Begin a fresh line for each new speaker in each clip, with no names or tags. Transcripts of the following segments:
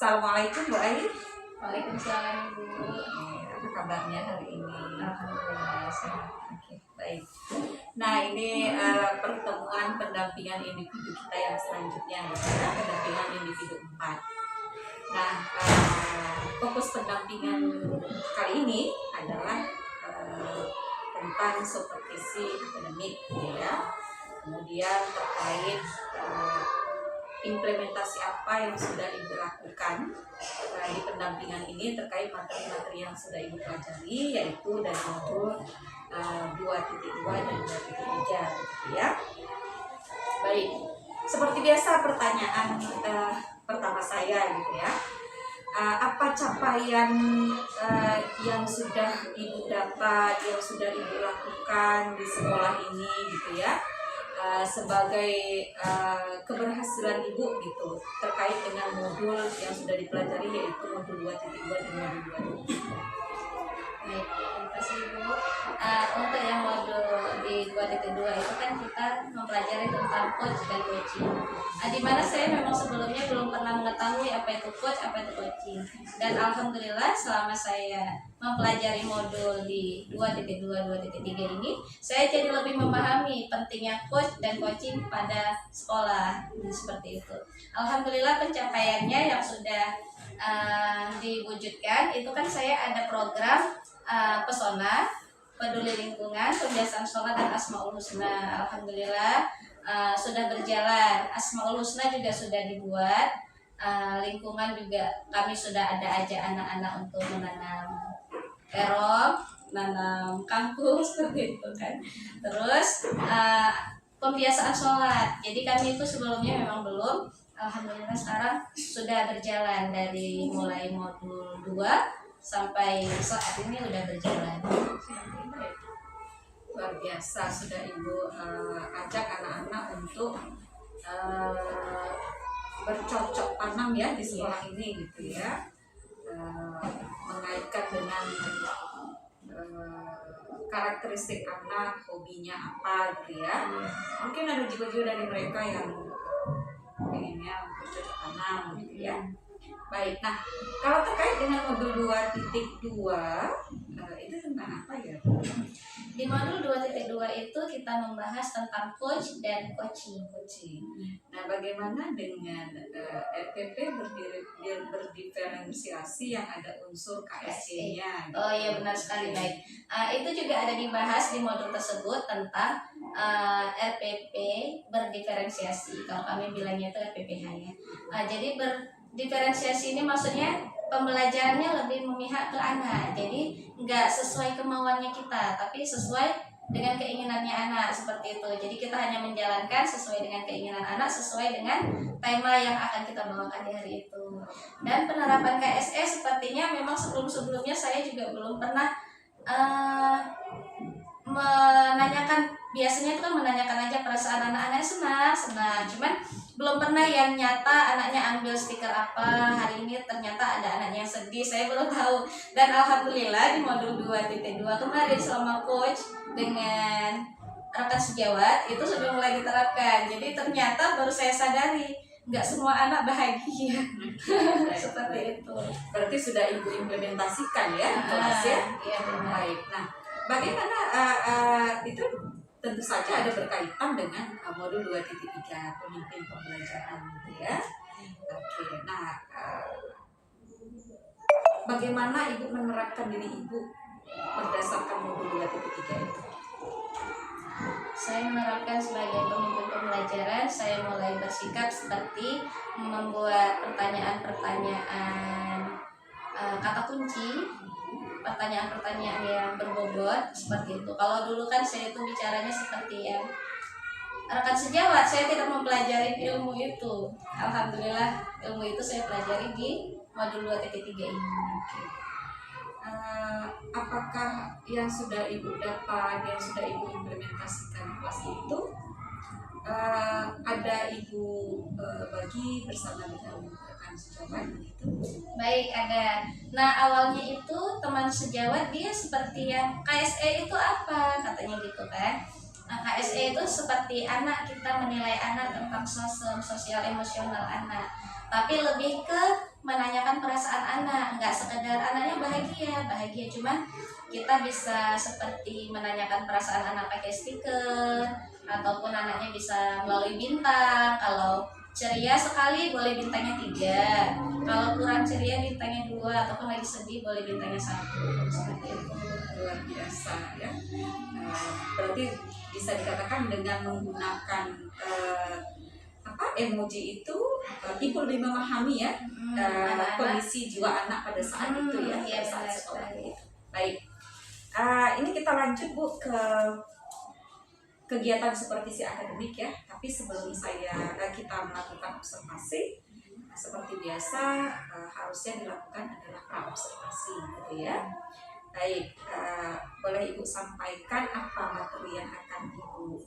Assalamualaikum Bu Ayu.
Waalaikumsalam Ibu.
Apa kabarnya hari ini?
Alhamdulillah sehat.
Oke, baik. Nah, ini pertemuan pendampingan individu kita yang selanjutnya, ya, pendampingan individu 4. Nah, fokus pendampingan kali ini adalah tentang supervisi akademik, ya. Kemudian terkait implementasi apa yang sudah Ibu lakukan di pendampingan ini terkait materi-materi yang sudah Ibu pelajari, yaitu dari modul 2.2 dan 2.3, ya. Baik, seperti biasa pertanyaan pertama saya, gitu ya. Apa capaian yang sudah Ibu dapat, yang sudah Ibu lakukan di sekolah ini, gitu ya, sebagai keberhasilan Ibu gitu terkait dengan modul yang sudah dipelajari, yaitu modul 2.2 dan modul 2.3.
Baik, terima kasih Ibu. Untuk yang modul di 2.2 itu kan kita mempelajari tentang coach dan coaching. Di mana saya memang sebelumnya belum pernah mengetahui apa itu coach, apa itu coaching. Dan alhamdulillah selama saya mempelajari modul di 2.2, 2.3 ini, saya jadi lebih memahami pentingnya coach dan coaching pada sekolah. Seperti itu. Alhamdulillah pencapaiannya yang sudah diwujudkan itu kan saya ada program Pesona, Peduli Lingkungan, Pembiasaan Sholat dan Asmaul Husna. Alhamdulillah sudah berjalan. Asmaul Husna juga sudah dibuat. Lingkungan juga kami sudah ada aja anak-anak untuk menanam terong, menanam kangkung seperti itu kan. Terus pembiasaan sholat. Jadi kami itu sebelumnya memang belum. Alhamdulillah sekarang sudah berjalan dari mulai modul 2 sampai saat ini udah berjalan.
Luar biasa, sudah Ibu ajak anak-anak untuk bercocok tanam ya di sekolah ini, gitu ya. Mengaitkan dengan karakteristik anak, hobinya apa, gitu ya. Mungkin ada juga dari mereka yang pengennya bercocok tanam, gitu ya. Baik, nah kalau terkait dengan modul 2.2 itu tentang apa ya?
Di modul 2.2 itu kita membahas tentang coach dan coaching.
Nah, bagaimana dengan RPP berdiferensiasi yang ada unsur KSE-nya?
Oh iya, benar sekali, baik. Itu juga ada dibahas di modul tersebut tentang RPP berdiferensiasi. Kalau kami bilangnya itu RPPH ya. Jadi berdiferensiasi ini maksudnya pembelajarannya lebih memihak ke anak. Jadi nggak sesuai kemauannya kita, tapi sesuai dengan keinginannya anak, seperti itu. Jadi kita hanya menjalankan sesuai dengan keinginan anak, sesuai dengan tema yang akan kita bawakan di hari itu. Dan penerapan KSE sepertinya memang sebelum-sebelumnya saya juga belum pernah menanyakan. Biasanya itu kan menanyakan aja perasaan anak-anak, senang. Cuman belum pernah yang nyata anaknya ambil stiker apa, hari ini ternyata ada anaknya yang sedih, saya belum tahu. Dan alhamdulillah di modul 2.2 kemarin selama coach dengan rekan sejawat itu sudah mulai diterapkan. Jadi ternyata baru saya sadari nggak semua anak bahagia. Seperti itu.
Berarti sudah Ibu implementasikan ya kelas ya?
Iya,
baik. Nah, bagaimana itu tentu saja ada berkaitan dengan modul 2.3 pemimpin pembelajaran, gitu ya. Oke, nah bagaimana Ibu menerapkan diri Ibu berdasarkan modul 2.3 itu?
Saya menerapkan sebagai pemimpin pembelajaran, saya mulai bersikap seperti membuat pertanyaan-pertanyaan kata kunci, pertanyaan-pertanyaan yang berbobot seperti itu. Kalau dulu kan saya itu bicaranya seperti yang rekan sejawat, saya tidak mempelajari ilmu itu. Alhamdulillah ilmu itu saya pelajari di modul 2.3 ini.
Apakah yang sudah Ibu dapat, yang sudah Ibu implementasikan di kelas itu ada Ibu bagi bersama dengan rekan sejawat gitu?
Baik, ada. Nah, awalnya itu teman sejawat dia seperti yang KSE itu apa katanya gitu kan. Nah, KSE itu seperti anak, kita menilai anak tentang sosial emosional anak, tapi lebih ke menanyakan perasaan anak, nggak sekedar anaknya bahagia cuman kita bisa seperti menanyakan perasaan anak pakai stiker, ataupun anaknya bisa melalui bintang. Kalau ceria sekali boleh bintangnya 3, kalau kurang ceria bintangnya 2, ataupun lagi sedih boleh bintangnya 1, seperti itu.
Luar biasa ya. Berarti bisa dikatakan dengan menggunakan emoji itu ibu lebih memahami ya kondisi jiwa anak pada saat itu ya,
iya,
pada saat
benar
sekolah
sekali.
itu. Baik, ini kita lanjut Bu ke kegiatan seperti si akademik ya. Tapi sebelum kita melakukan observasi, seperti biasa harusnya dilakukan adalah pra-observasi gitu ya. Baik, boleh Ibu sampaikan apa materi yang akan Ibu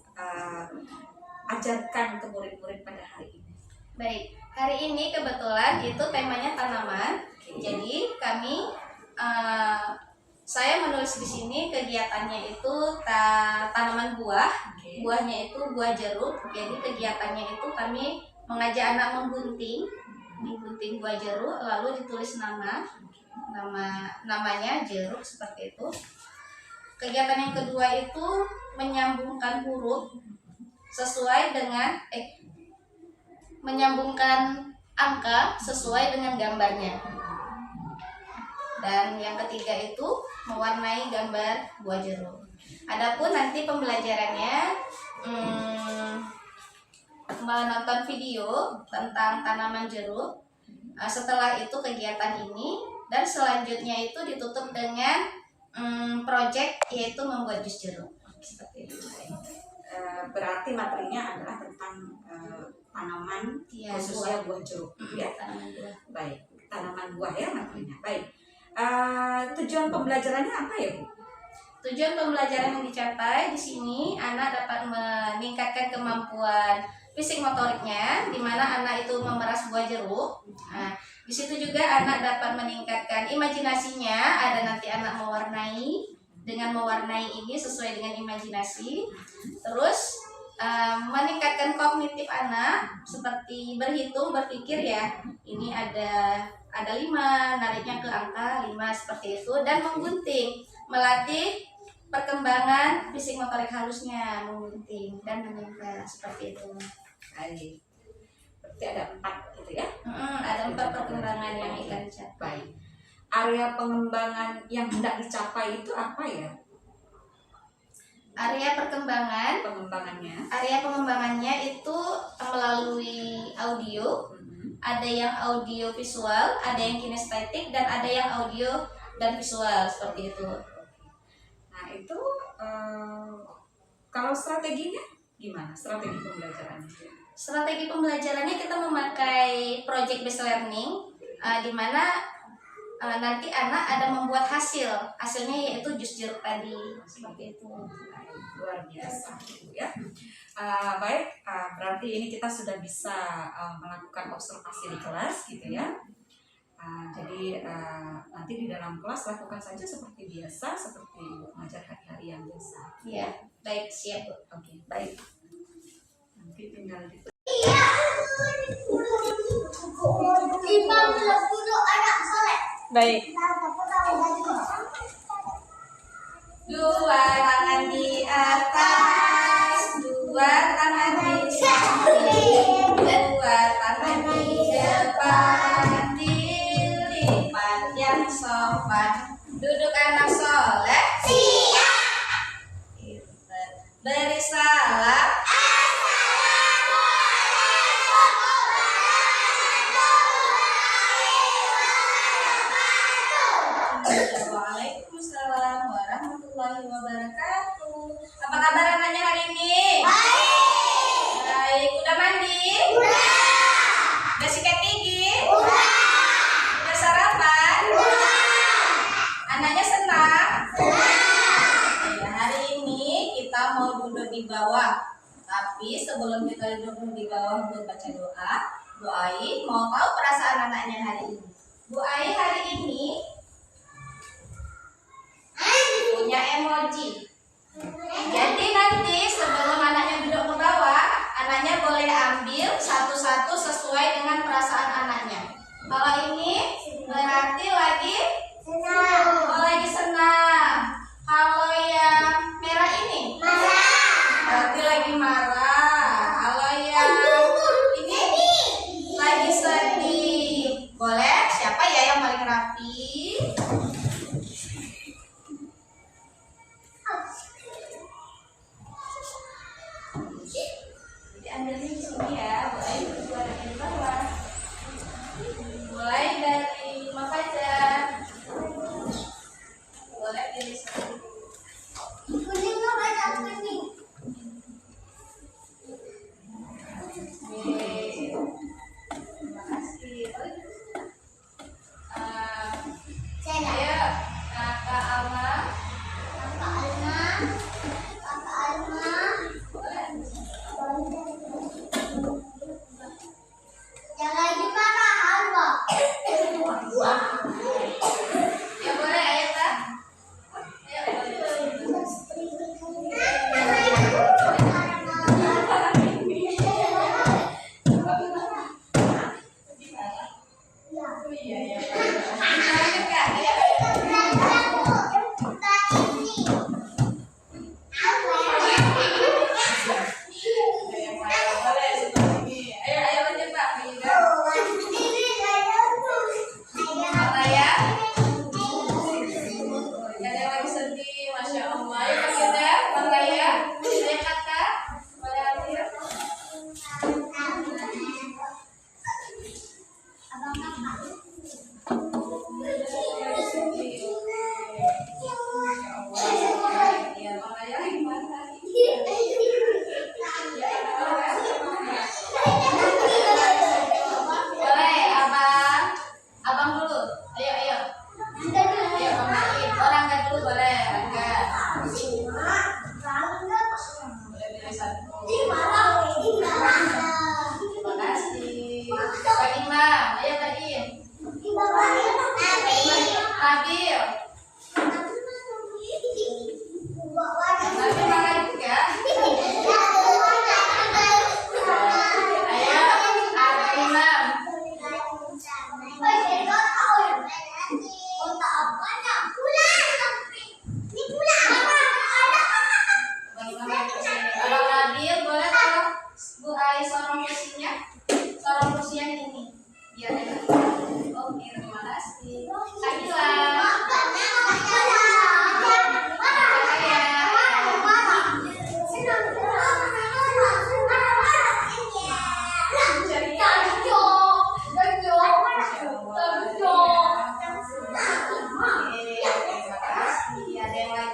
ajarkan ke murid-murid pada hari ini?
Baik, hari ini kebetulan itu temanya tanaman. Jadi kami saya menulis di sini kegiatannya itu tanaman buah. Buahnya itu buah jeruk. Jadi kegiatannya itu kami mengajak anak menggunting buah jeruk, lalu ditulis namanya jeruk seperti itu. Kegiatan yang kedua itu menyambungkan huruf sesuai dengan menyambungkan angka sesuai dengan gambarnya. Dan yang ketiga itu mewarnai gambar buah jeruk. Adapun nanti pembelajarannya menonton video tentang tanaman jeruk. Setelah itu kegiatan ini, dan selanjutnya itu ditutup dengan project, yaitu membuat jus jeruk. Seperti itu.
Berarti materinya adalah tentang tanaman, khususnya buah jeruk ya.
Tanaman buah.
Baik, tanaman buah ya materinya. Baik, tujuan pembelajarannya apa ya Bu?
Tujuan pembelajaran yang dicapai di sini, anak dapat meningkatkan kemampuan fisik motoriknya, di mana anak itu memeras buah jeruk. Nah, di situ juga anak dapat meningkatkan imajinasinya. Ada nanti anak mewarnai ini sesuai dengan imajinasi. Terus meningkatkan kognitif anak seperti berhitung, berpikir ya. Ini ada 5, nariknya ke angka 5 seperti itu, dan menggunting, melatih perkembangan fisik motorik halusnya, menggunting dan menempel seperti itu.
Baik. Berarti ada 4 gitu ya?
Ada 4 perkembangan yang akan dicapai.
Baik. Area pengembangan yang hendak dicapai itu apa ya?
Area pengembangannya itu melalui audio. Ada yang audio visual, ada yang kinestetik, dan ada yang audio dan visual seperti itu.
Nah itu kalau strateginya gimana? Strategi pembelajarannya?
Strategi pembelajarannya kita memakai project based learning, di mana nanti anak ada membuat hasilnya yaitu jus jeruk tadi seperti itu.
Luar biasa ya. Baik, berarti ini kita sudah bisa melakukan observasi di kelas gitu ya. Jadi nanti di dalam kelas lakukan saja seperti biasa, seperti mengajar hari-hari yang biasa.
Iya, baik, siap Bu.
Oke, baik. Nanti tinggal di
baik. 2 tangan di atas, 2 tangan di samping, 2 tangan di depan, dilipat yang sopan. Duduk anak soleh. Siap. Beri salam. Waalaikumsalam warahmatullahi wabarakatuh. Apa kabar anaknya hari ini? Baik. Udah mandi? Udah. Udah sikat gigi? Udah. Udah sarapan? Udah. Anaknya senang? Ya, hari ini kita mau duduk di bawah. Tapi sebelum kita duduk di bawah untuk baca doa, Bu Ai mau tahu perasaan anaknya hari ini. Bu Ai hari ini punya emoji. Jadi nanti sebelum anaknya duduk ke bawah, anaknya boleh ambil satu-satu sesuai dengan perasaan anaknya. Kalau ini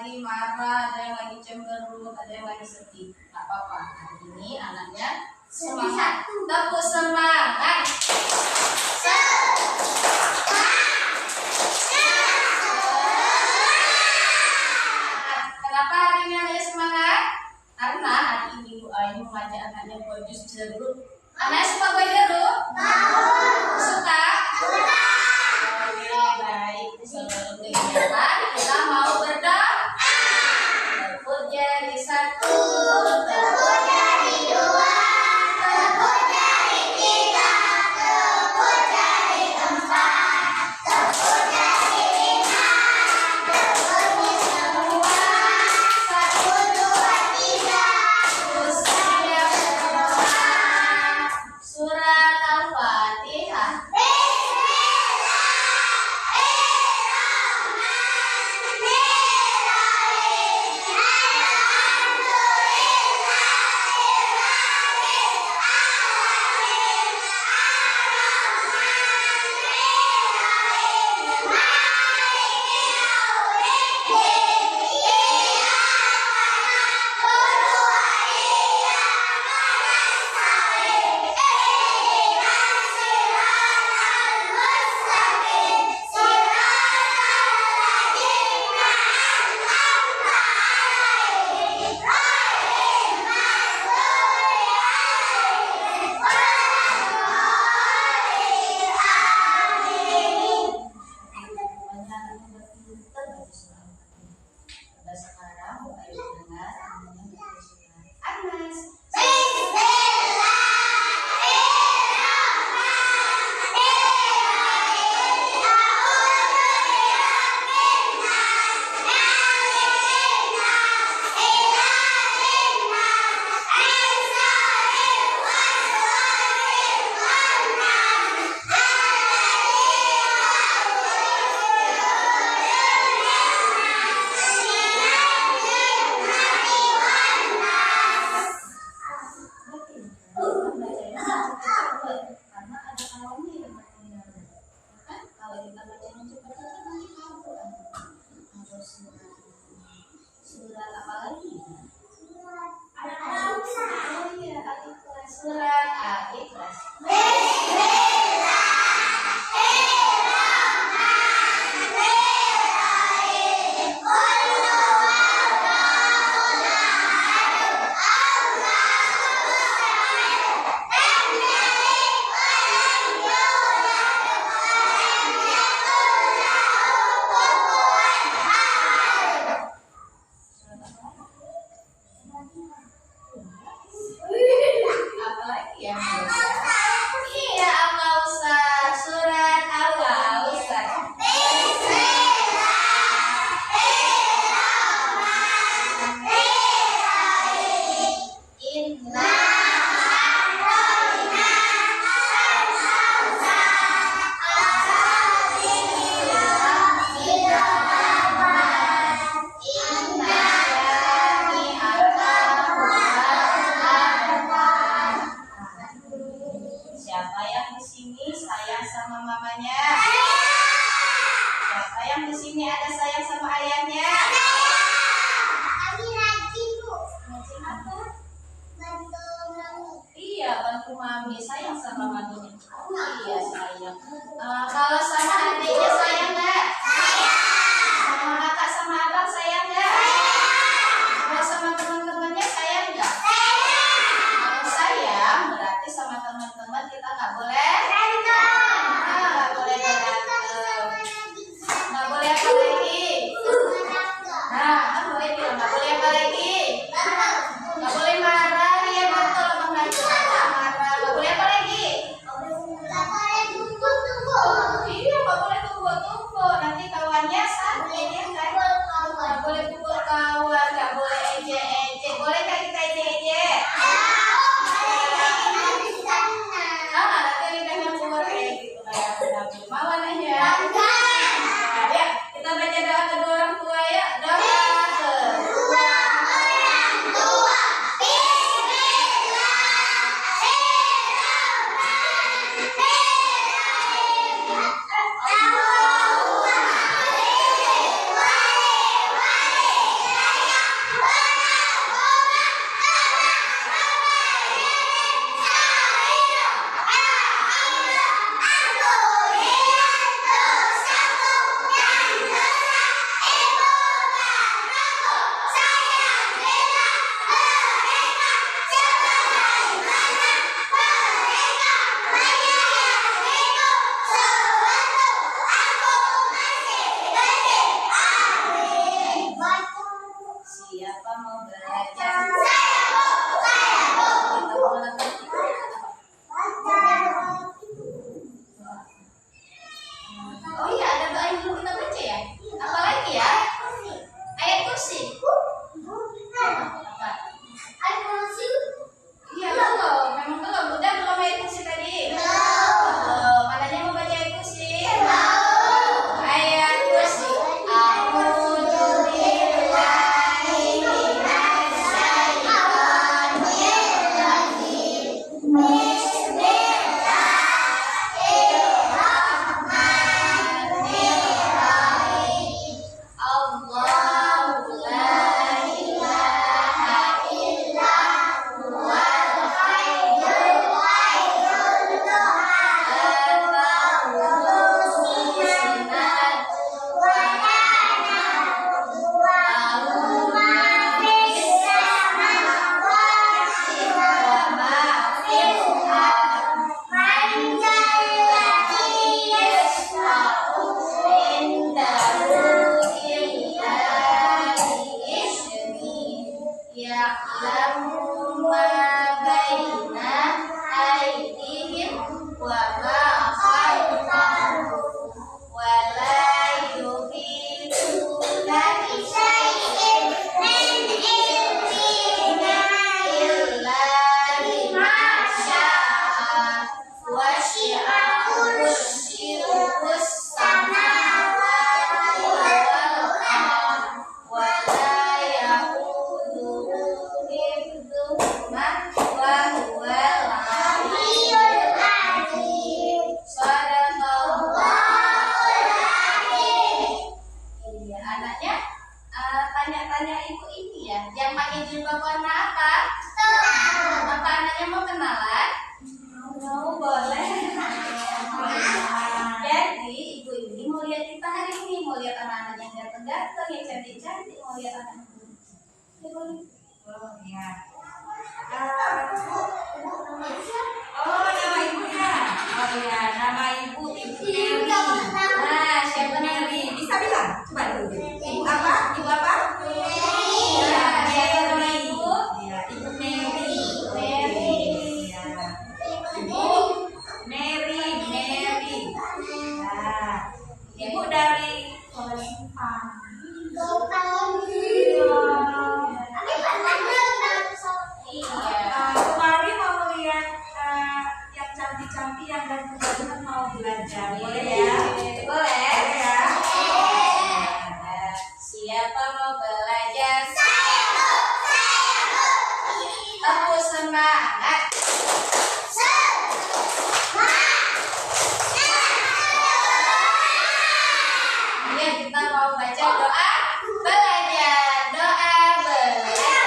lagi marah, ada yang lagi cemberut, ada yang lagi sedih. Gak apa-apa. Hari ini anaknya semangat. Tepuk semangat. Kenapa hari ini anaknya semangat? Karena hari ini Bu Ayu mengajak anaknya buat jus jeruk. Anaknya suka buah jeruk? Suka? Oke, baik. Sebelum kegiatan kita mau berdoa. Tepuk jari satu, tepuk jari dua, tepuk jari tiga, tepuk jari empat, tepuk jari lima, tepuk semua. Satu, dua, tiga. Terus saya berdoa. Surat Al-Fatihah. Sekarang Bu Ayu dengar anaknya Anas. Karena ada kawannya yang berkendara, kan? Kalau kita bacanya cepat-cepat nanti kabur. Harus surat apa lagi? Oh iya, Al-Ikhlas. Surat Al-Ikhlas. Apalagi ya? Iya, Allah Ustaz. Surat Allah Ustaz. Inna siapa yang di sini sayang sama mamanya? Siapa yang di sini ada sayang sama ayahnya? Rajin apa? Iya, bantu mami. Sayang sama maminya. Iya, sayang. Kalau sama adiknya sayang nggak? Sama kakak sama abang sayang nggak? Kalau sama teman-temannya sayang nggak? Kalau sayang berarti sama teman-teman kita nggak boleh. Nggak boleh berantem. Nggak boleh apa lagi? Nah, kan boleh bilang nggak boleh apa lagi? Nggak boleh marah, ya betul Abang Najwa. Nggak marah. Nggak boleh apa lagi? Iya, nggak boleh tunggu-tunggu. Nanti kawannya sakit ya kan? Nggak boleh pukul kawan, nggak boleh ejek-ejek. Boleh nggak kita ejek-ejek? Nanti lidahnya keluar kayak gitu kayak Nabi. Mau anaknya? Nah, ya, kita baca doa kedua orang tua ya. Doa kedua orang tua. Siapa mau belajar? Kita mulai. Oh iya, ada doa yang belum kita baca ya? Apalagi ya? Ayat kursi. Apa? Iya, belum. Memang belum. Udah belum ayat kursi tadi? Belum. Mananya mau baca ayat kursi? Ayat kursi. A'udzu billahi minasyaitonir rajim. Bismillahirrahmanirrahim. Allahu la ilaha illa huwal hayyul qayyum. Ya'lamu ma baina aydihim wa ma khalfahum wa la yuhituna bi syai'in min ilmihi illa bima syaa wasi'a kursiyyuhus samawati wal ardh wa la ya'uduhu hifdhuhuma wa huwal aliyyul azim. Shadaqallahul azim. Iya, anaknya tanya-tanya ibu ini ya, yang pakai jilbab warna apa? Apa anaknya mau kenalan? Mau, boleh. Jadi ibu ini mau lihat kita hari ini, mau lihat anak-anak yang ganteng-ganteng, yang cantik-cantik, mau lihat anak ibu. Ya boleh.
Oh ya. Oh, nama ibunya. Oh ya, nama ibu Mary.
Nah, siapa namanya?
Mary. Bisa bilang? Coba dulu. Ibu apa? Ibu apa?
Ya, siapa nama ibu?
Ya, Ibu Mary.
Mary.
Ya. Ibu Mary. Nah, ibu dari Simpang.
Iya.
Kemarin mau lihat yang cantik-cantik yang ganteng-ganteng mau belajar. Boleh ya?
Boleh.
Boleh ya?
Siapa mau belajar? Tepuk semangat. Iya, kita mau baca doa belajar. Doa belajar.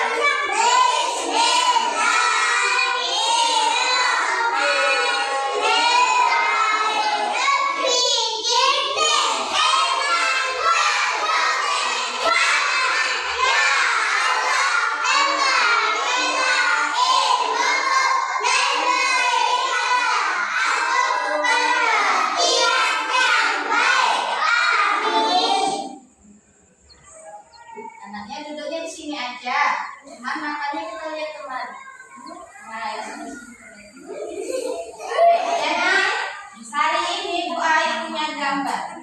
Anaknya duduknya di sini aja. Cuman makanya kita lihat kemana. Nah, di sini. Jadi hari ini Bu Ai punya gambar.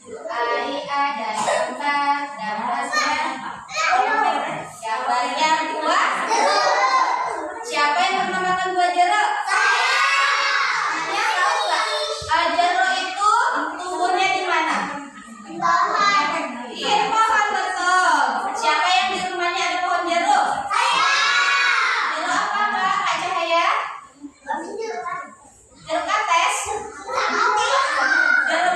Bu Ai ada gambarnya. Gambarnya buah. Siapa yang pernah makan buah jeruk? Saya. Tahu nggak? Jeruk itu tumbuhnya di mana? Iya, di pohon, betul. Siapa yang di rumahnya ada pohon jeruk? Saya. Jeruk apa, Mbak? Kak Cahaya? Jeruk kates? Jeruk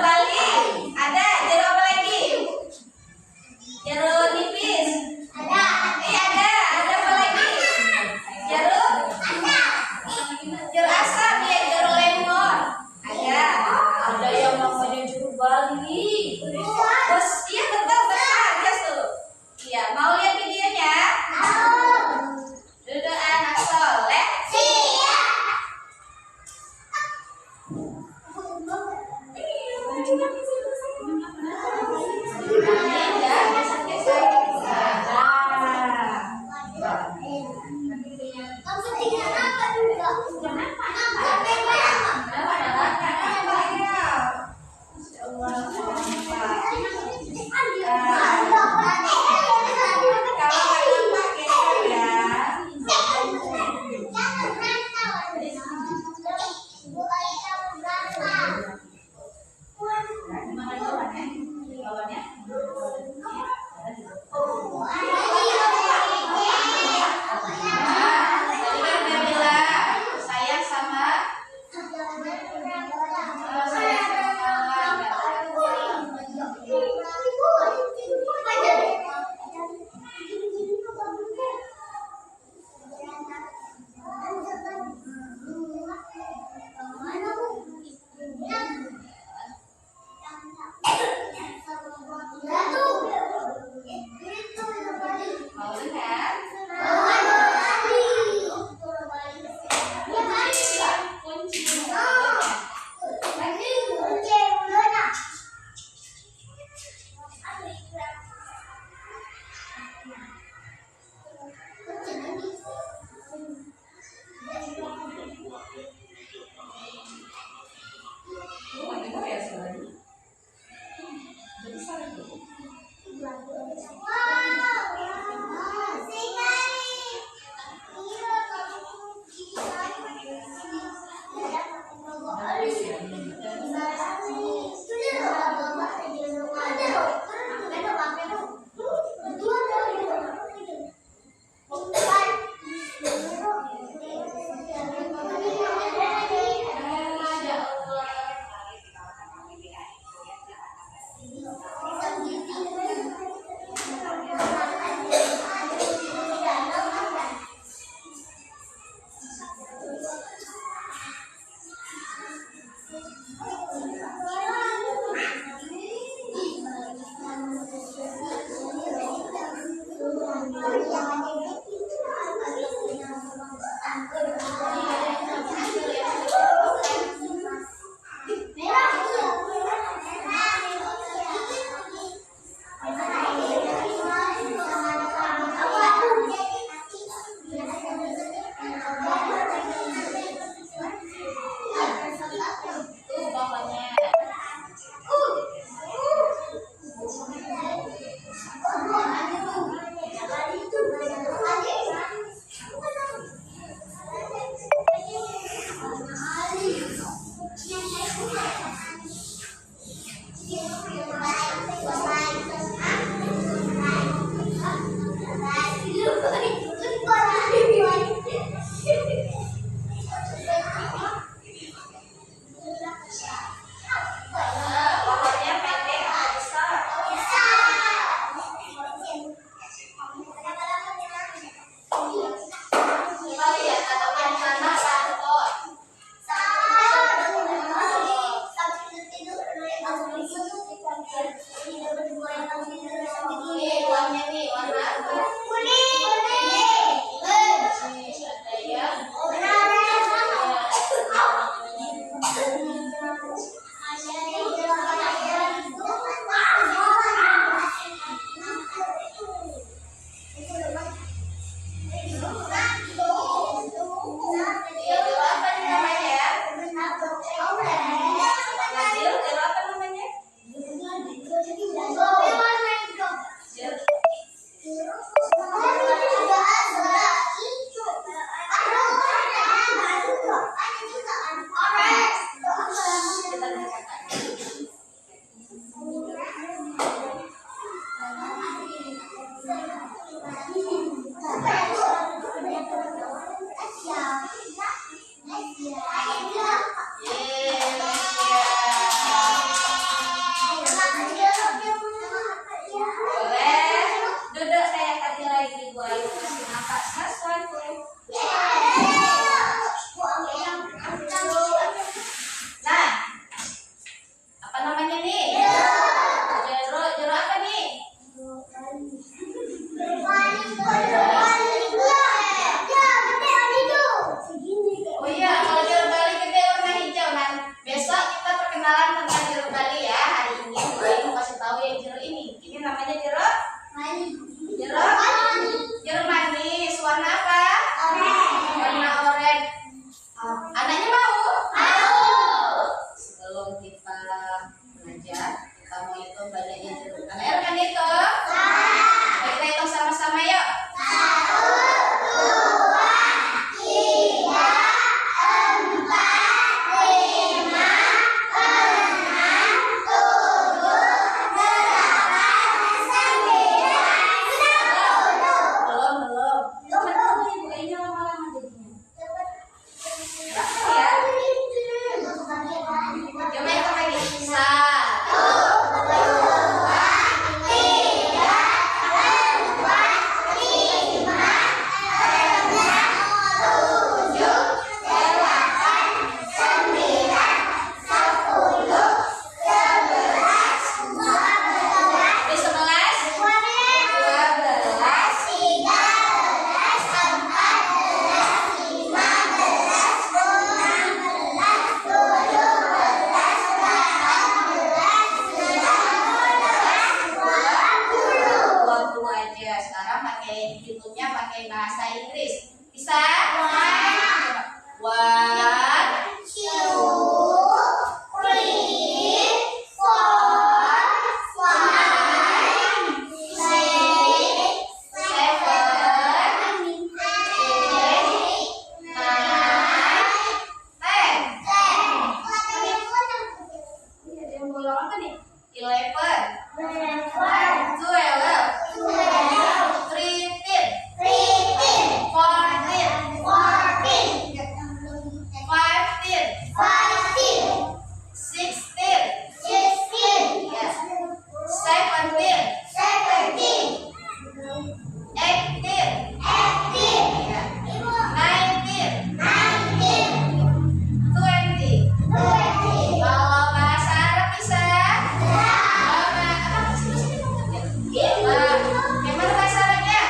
Gimana bahasa Arabnya?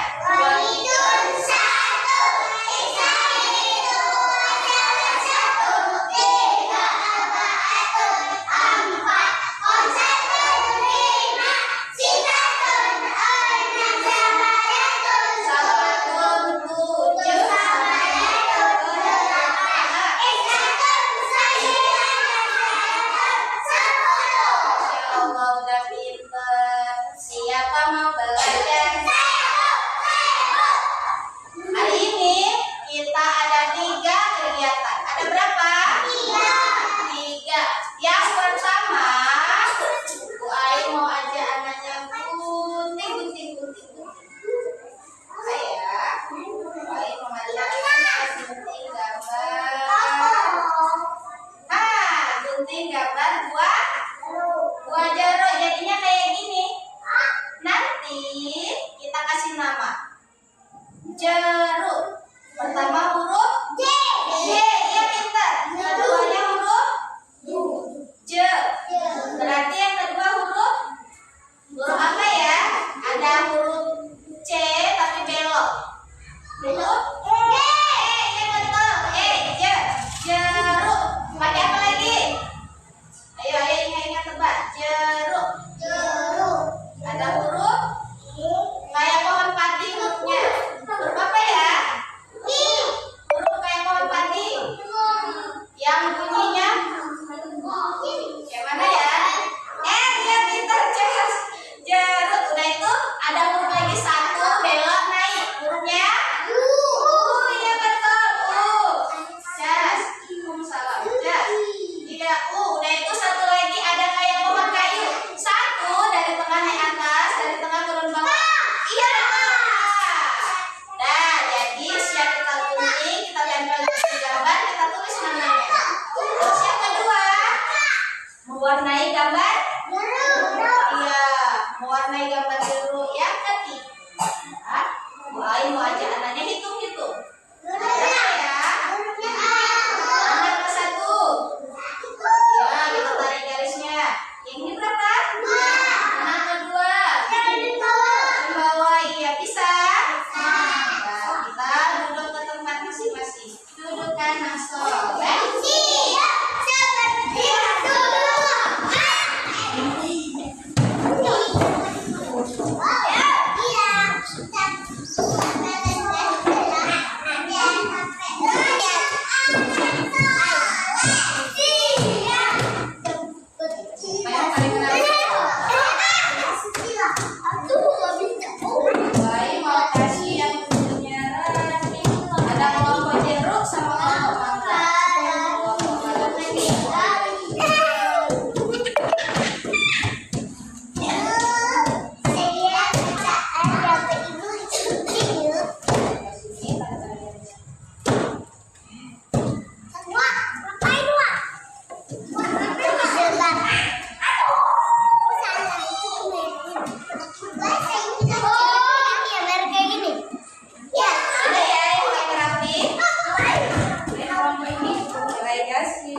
jeruk. Pertama huruf J. Iya pintar. Keduanya huruf J. Berarti yang kedua huruf apa ya? Ada huruf C tapi belok. Huruf G. Iya betul. Jeruk. Pakai apa lagi? Ayo ingat tebak. Jeruk. Ada huruf kayak pohon padi hurufnya. Huruf apa ya? Huruf kayak pohon padi. Yang bunyinya kayak mana ya? Dia pintar cerdas. Jeruk. Udah itu ada huruf lagi satu belok naik. Hurufnya iya betul. Jas. Salah. Jas. Iya. Udah itu satu lagi ada kayak pohon kayu. Satu dari tengah naik atas, dari tengah turun bawah. Iya. Nah, jadi siap kita kuning, kita tempel di gambar, kita tulis namanya. Terus yang kedua, mewarnai gambar. Iya, mewarnai gambar jeruk. Yang ketiga, mau ajak anaknya hitung-hitung. Ada ya? Anak ke satu. Ya, kita tarik garisnya. Yang ini berapa? Anak kedua. Di bawah, iya bisa. Nah, kita duduk ke tempat masing-masing. Dudukkan langsung. Baik, mau kasih yang punya Rani. Ada kelompok jeruk sama kelompok ada ya yang paling rapi. Kelompok ini mulai kasih.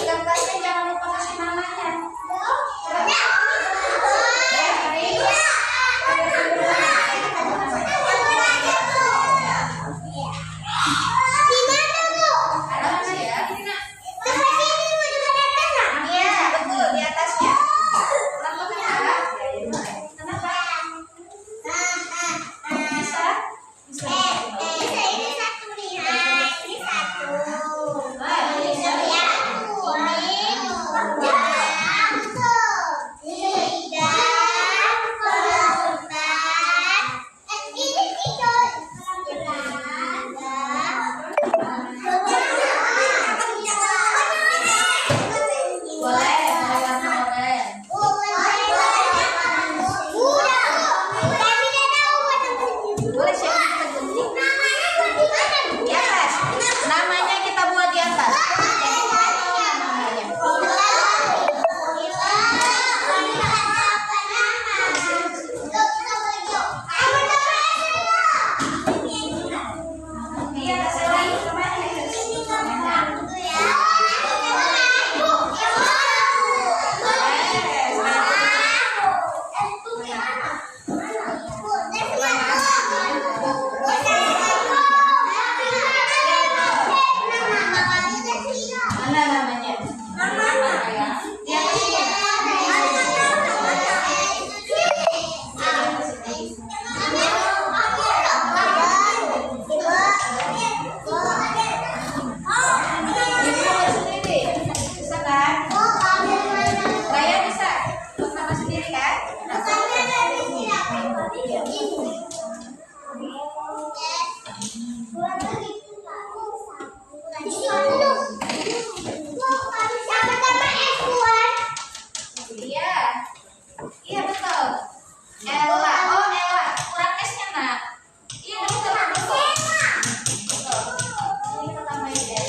Kakaknya jangan lupa kasih namanya. Iya betul. Ella, oh Ella, kurang S-nya nak. Iya betul betul. Ini kita tambahin ya.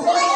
Boleh.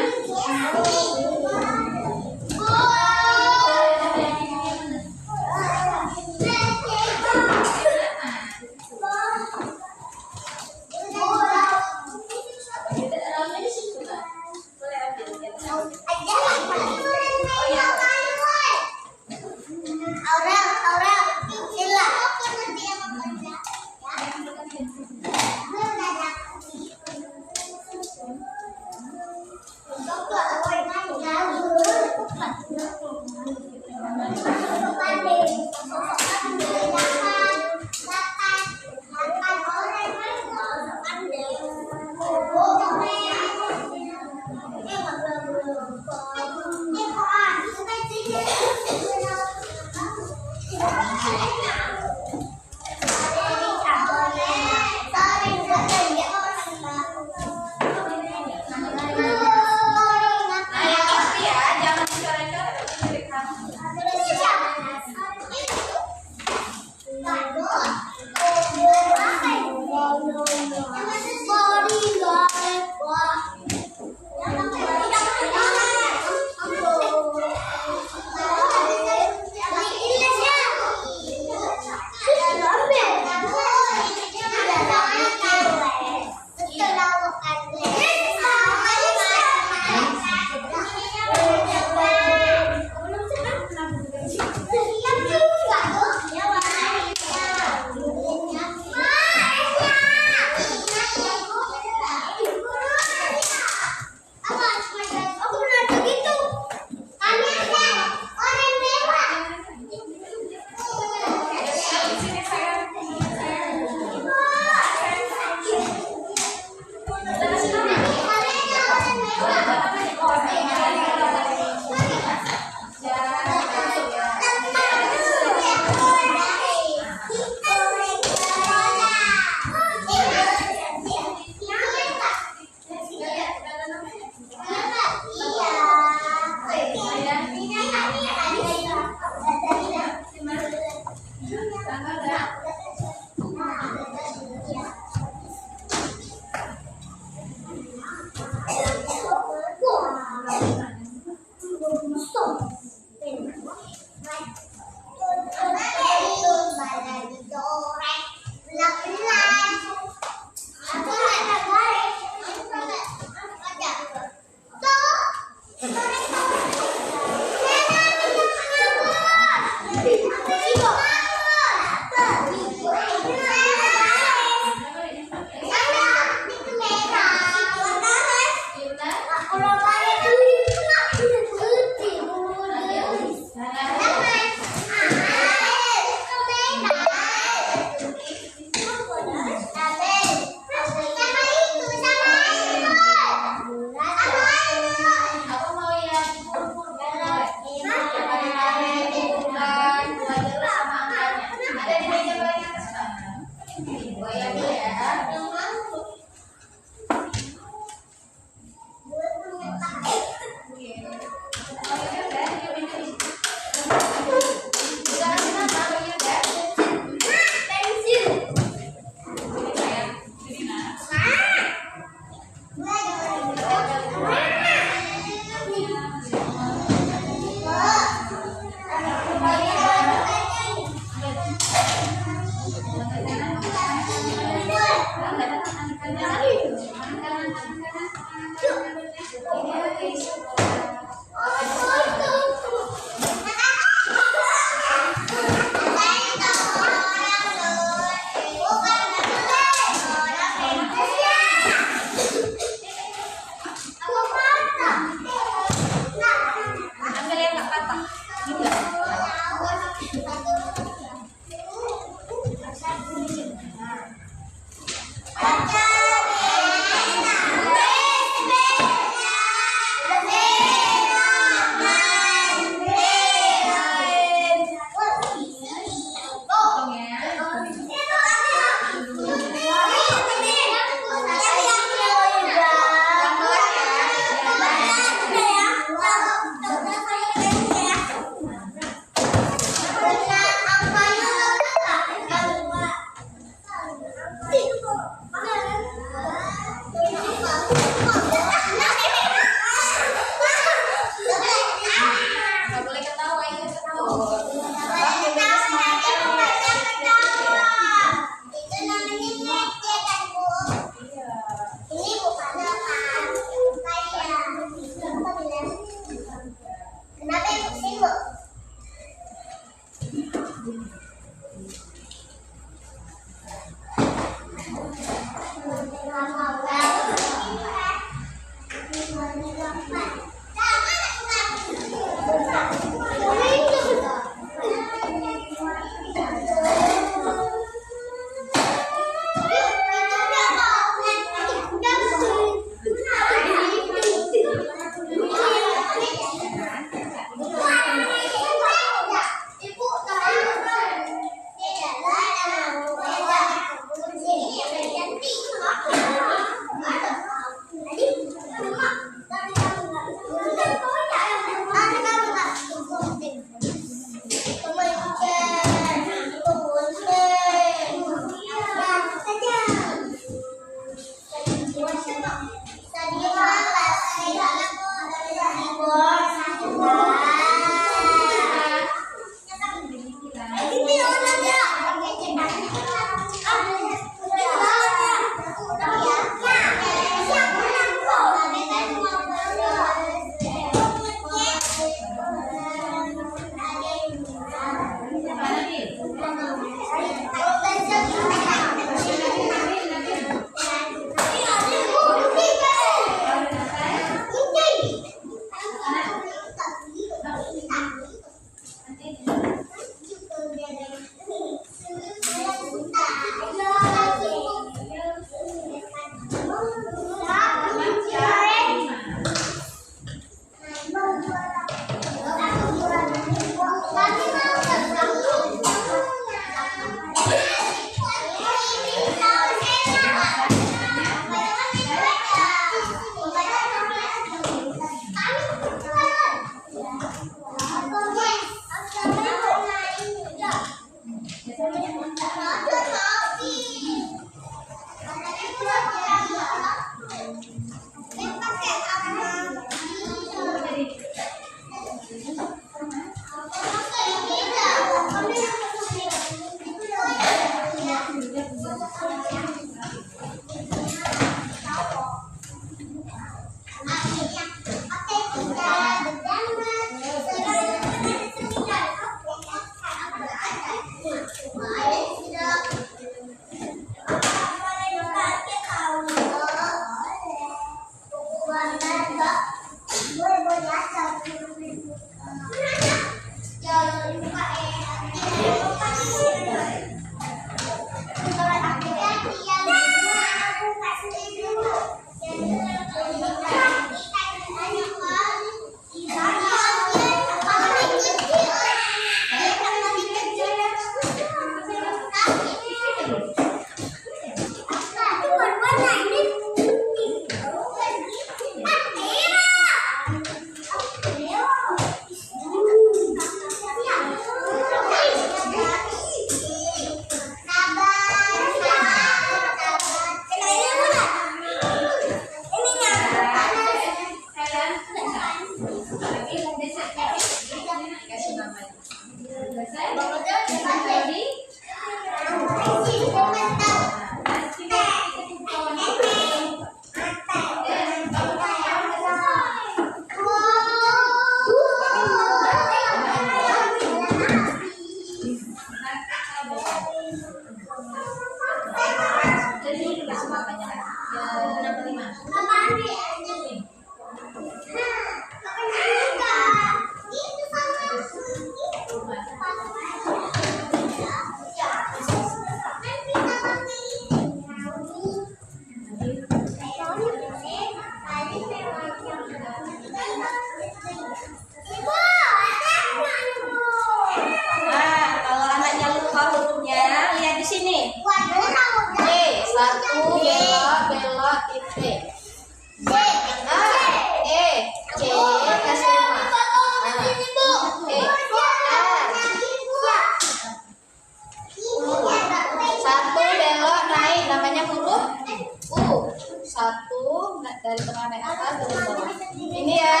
dari tengah naik atas dari bawah. Ini ya.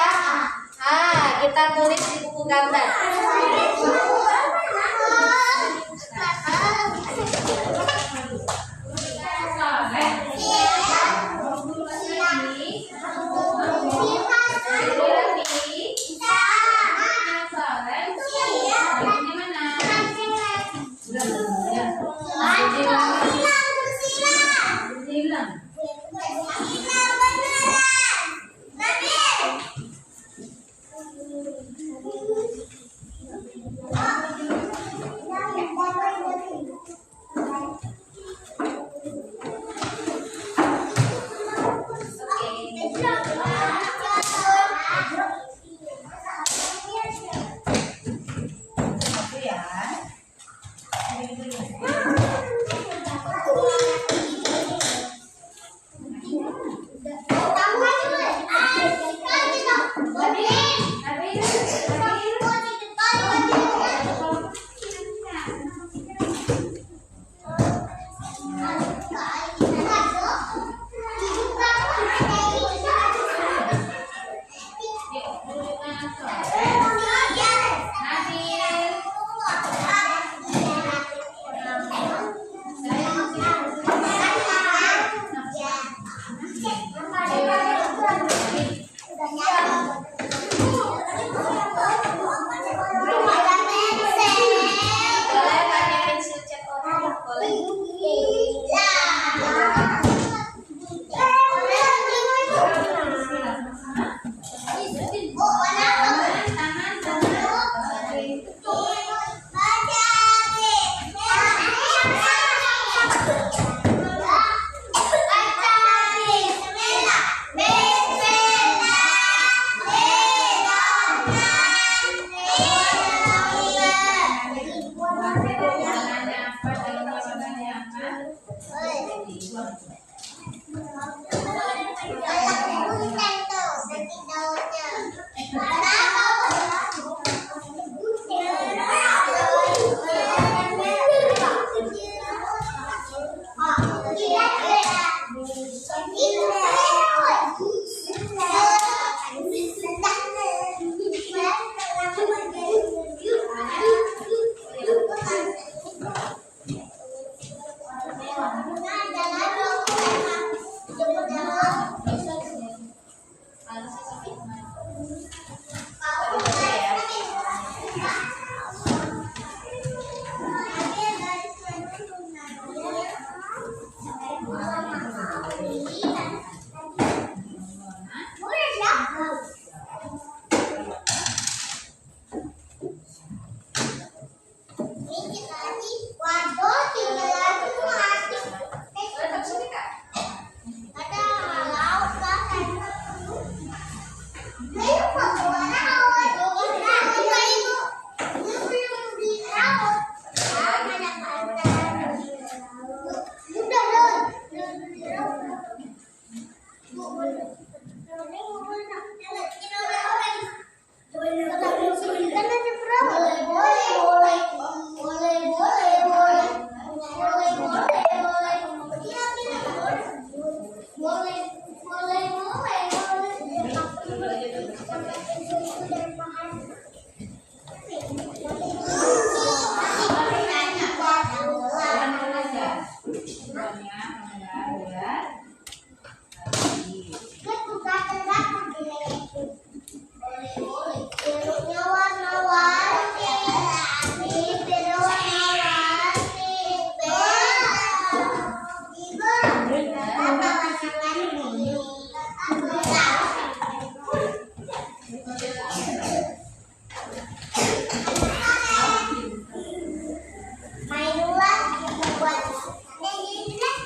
Kita tulis di buku gambar.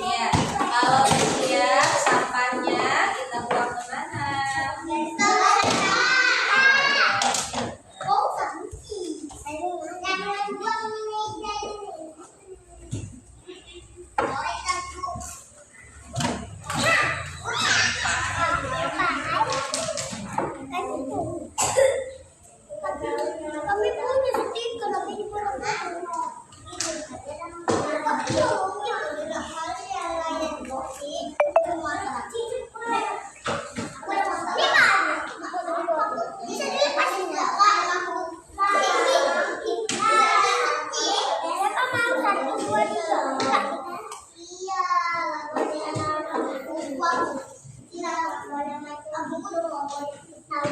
Ya, kalau siap sampahnya kita buang kemana?
Kami punya stiker, tapi di bisa dilepasin nggak? Satu dua tiga. Iya,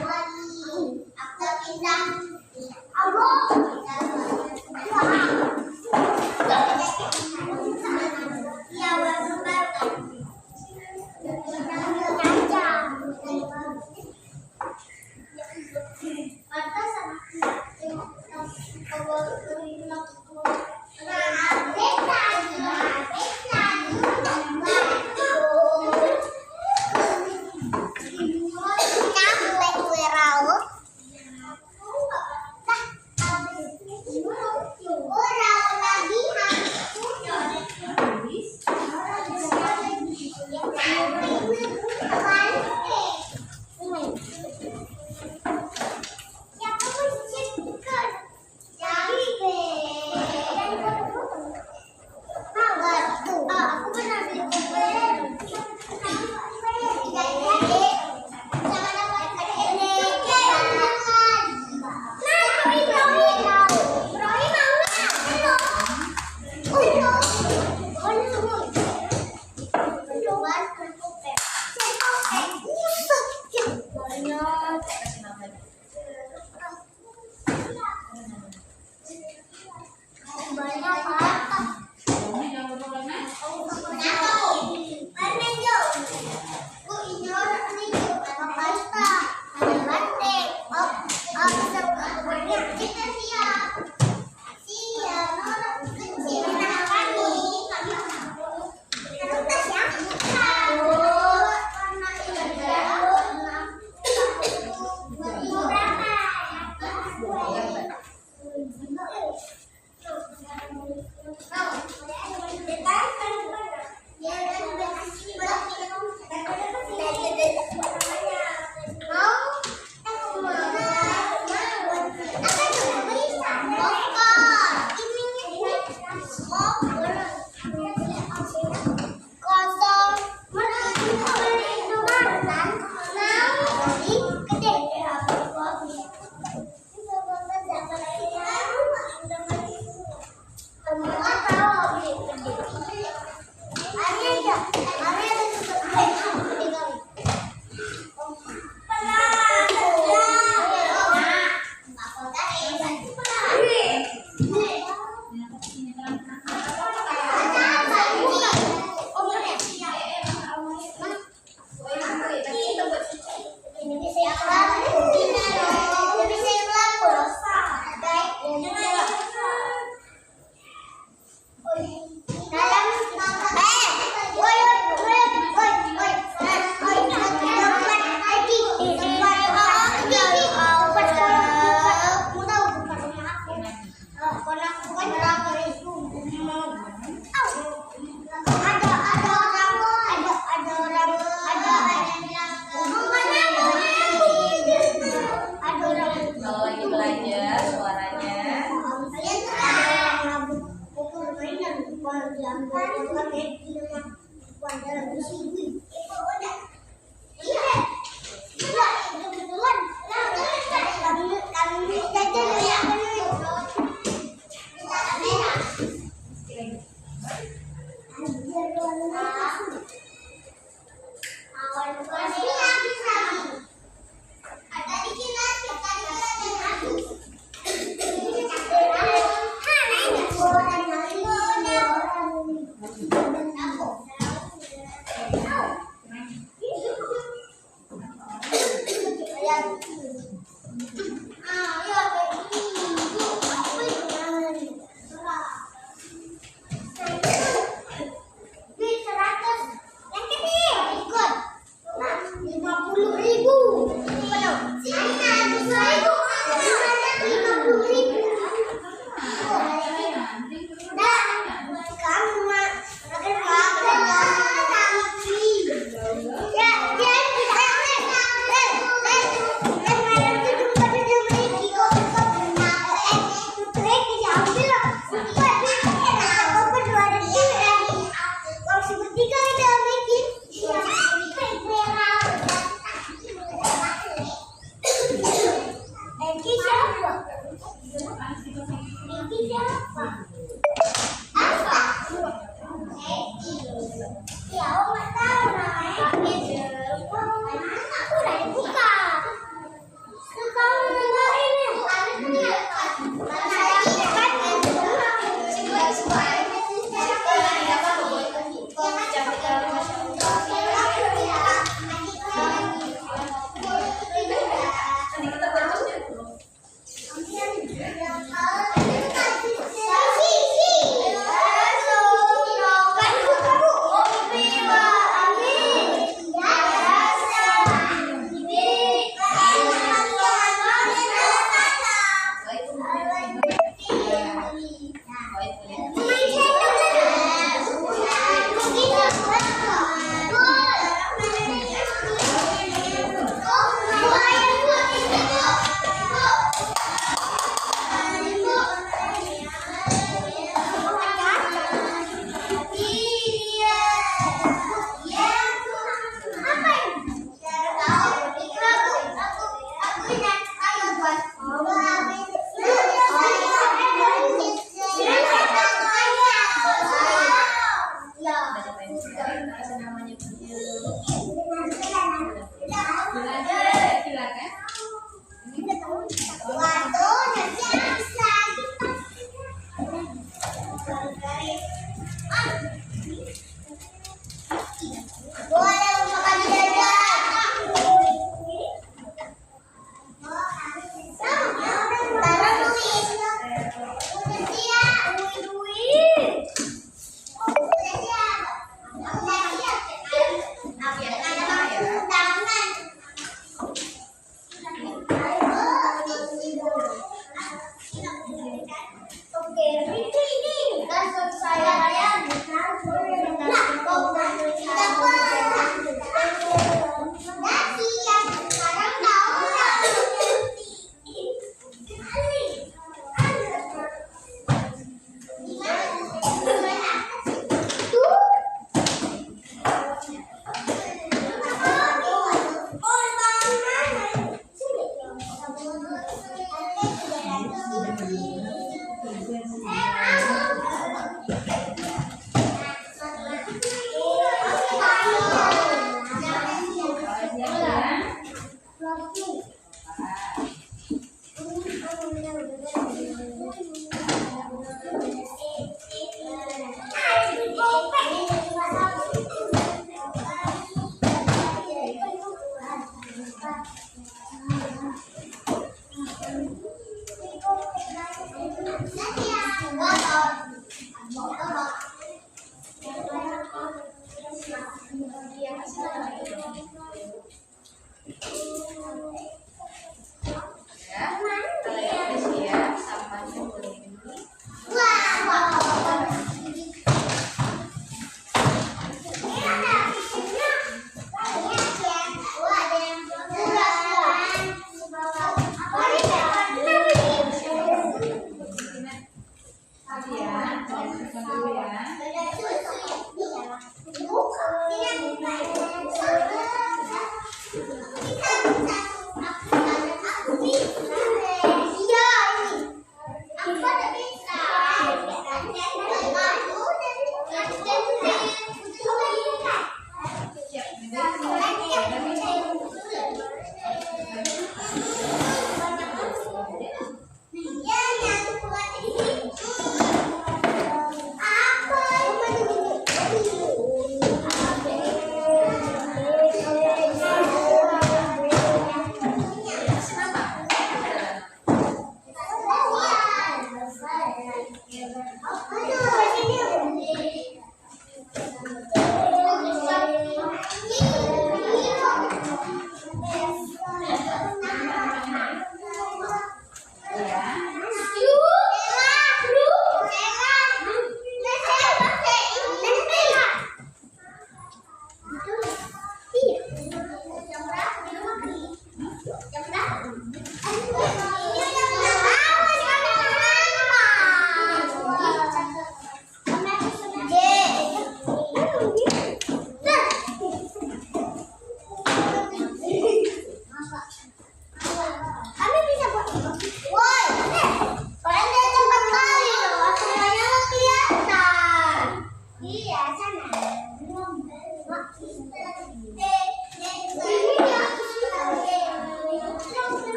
aku Tadi kita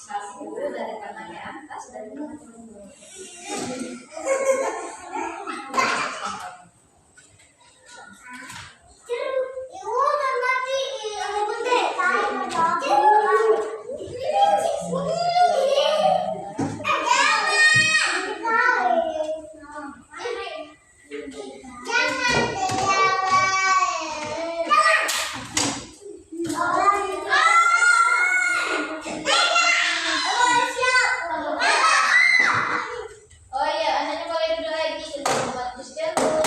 Satu dari tangannya atas dan oh iya, anaknya boleh duduk lagi sudah buat Gus Jalur.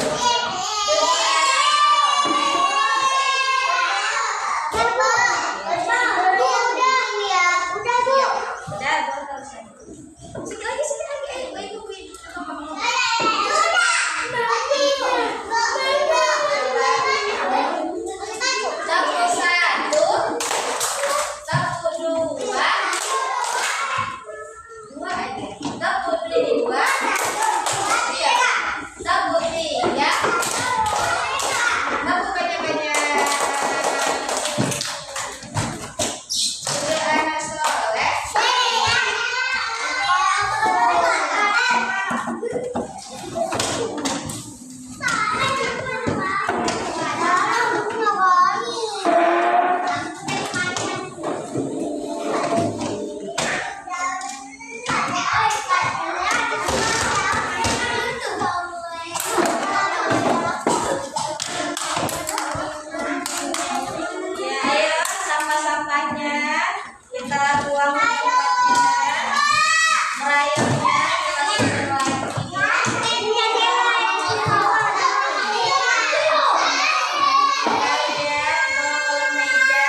Udah, sedikit lagi, ayo tungguin. Satu, satu, dua aja. Satu, dua, iya. Satu, tiga. Satu banyak-banyak. Udah anak soleh. Ya, ayo sampah-sampahnya kita buang ke tempatnya. Merayapnya kita simpan lagi. Kalian bawa ke meja, enggak? Ayo coba dulu yang sampahnya bawa ke meja.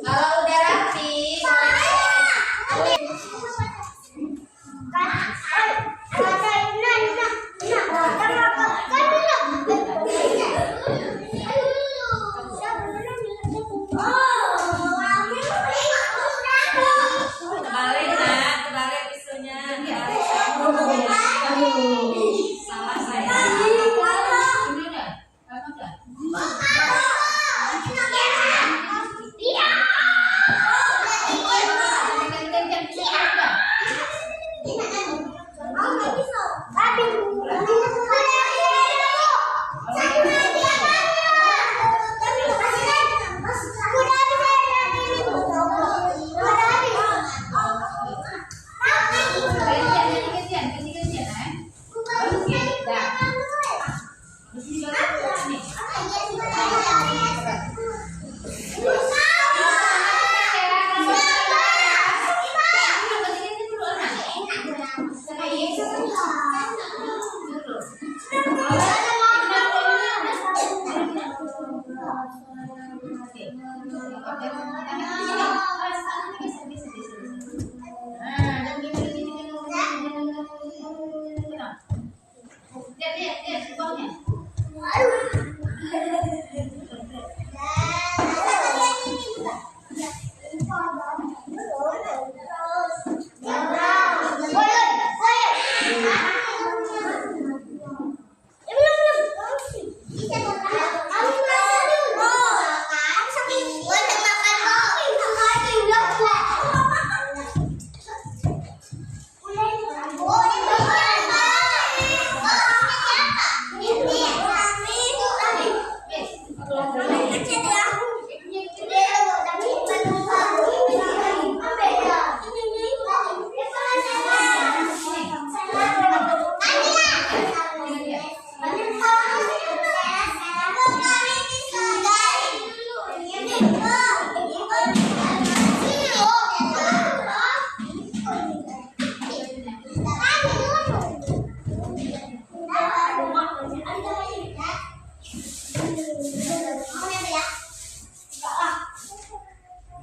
Kalau udah rapi, kebalik nak, kebalik pisunya. Salah saya. Ini udah, apa udah?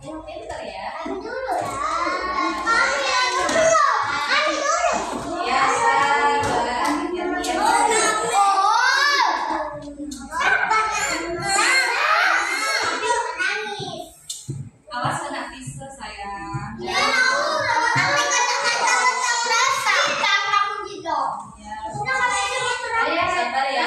Pinter ya. Ya, sabar.
Awas kena tisu sayang.
Ayo sabar ya.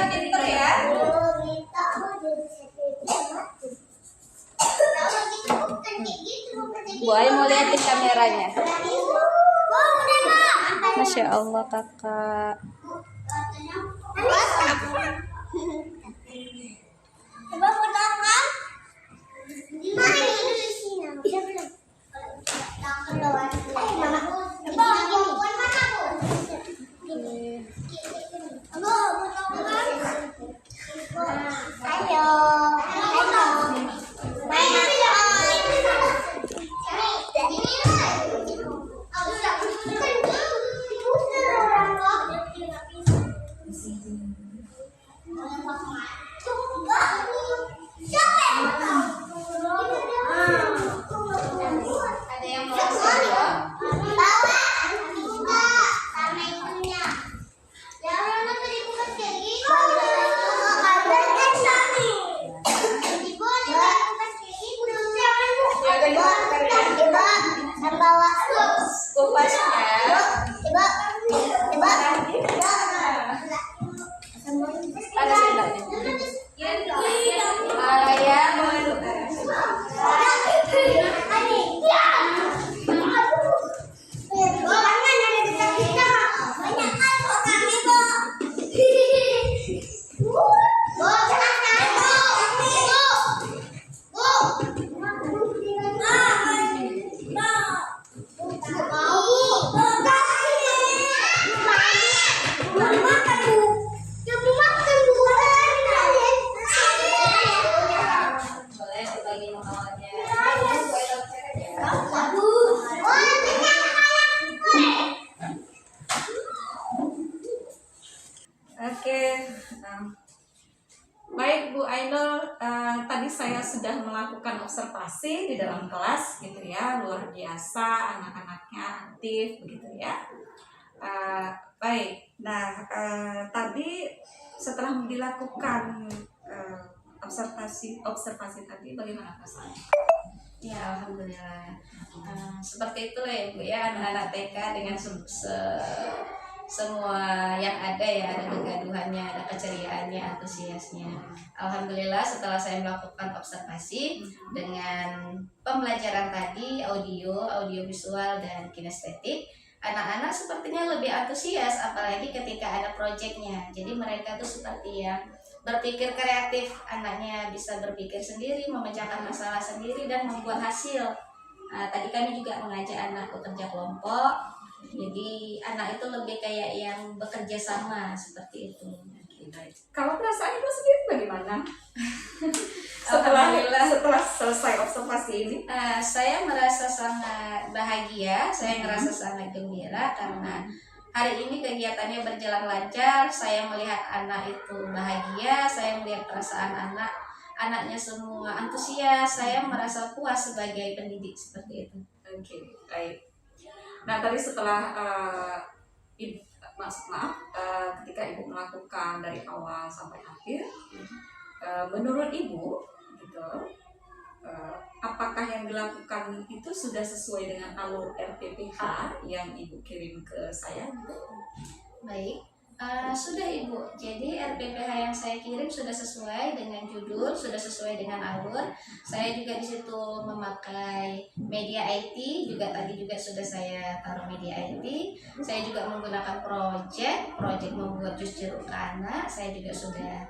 Pinter ya.
Bu Ai mau liatin kameranya. Masya Allah kakak.
Coba potongkan. Di mana ini? Di sini. Udah belum? Tangan doang. Mama. Coba potongkan mana, Bu? Bu, potongkan. Ayo. Ayo. Main aja.
Ada yang mau langsung?
Kupasnya.
Ada sebelahnya. Ayah mau boleh dibagi makanannya.
Oke, baik Bu Ainul, tadi saya sudah melakukan observasi di dalam kelas gitu ya, luar biasa anak-anaknya aktif begitu ya. Baik, nah tadi setelah dilakukan observasi tadi bagaimana perasaannya?
Ya alhamdulillah. Seperti itulah ya Bu ya, anak-anak TK dengan semua yang ada ya, ada kegaduhannya, ada keceriaannya, antusiasnya. Alhamdulillah setelah saya melakukan observasi dengan pembelajaran tadi audio visual dan kinestetik, anak-anak sepertinya lebih antusias apalagi ketika ada proyeknya. Jadi mereka tuh seperti yang berpikir kreatif, anaknya bisa berpikir sendiri, memecahkan masalah sendiri dan membuat hasil. Tadi kami juga mengajak anak bekerja kelompok. Jadi anak itu lebih kayak yang bekerja sama seperti itu.
Kalau perasaan Ibu sendiri bagaimana? setelah selesai observasi ini?
Saya merasa sangat bahagia, saya merasa sangat gembira karena hari ini kegiatannya berjalan lancar. Saya melihat anak itu bahagia, saya melihat perasaan anaknya semua antusias. Saya merasa puas sebagai pendidik seperti itu.
Oke, baik. Nah tadi setelah Ibu, ketika Ibu melakukan dari awal sampai akhir, menurut Ibu, gitu, apakah yang dilakukan itu sudah sesuai dengan alur RPPH yang Ibu kirim ke saya? Gitu?
Baik, Sudah Ibu, jadi RPPH yang saya kirim sudah sesuai dengan judul, sudah sesuai dengan alur. Saya juga di situ memakai media IT, juga tadi juga sudah saya taruh media IT. Saya juga menggunakan project membuat jus jeruk ke anak. Saya juga sudah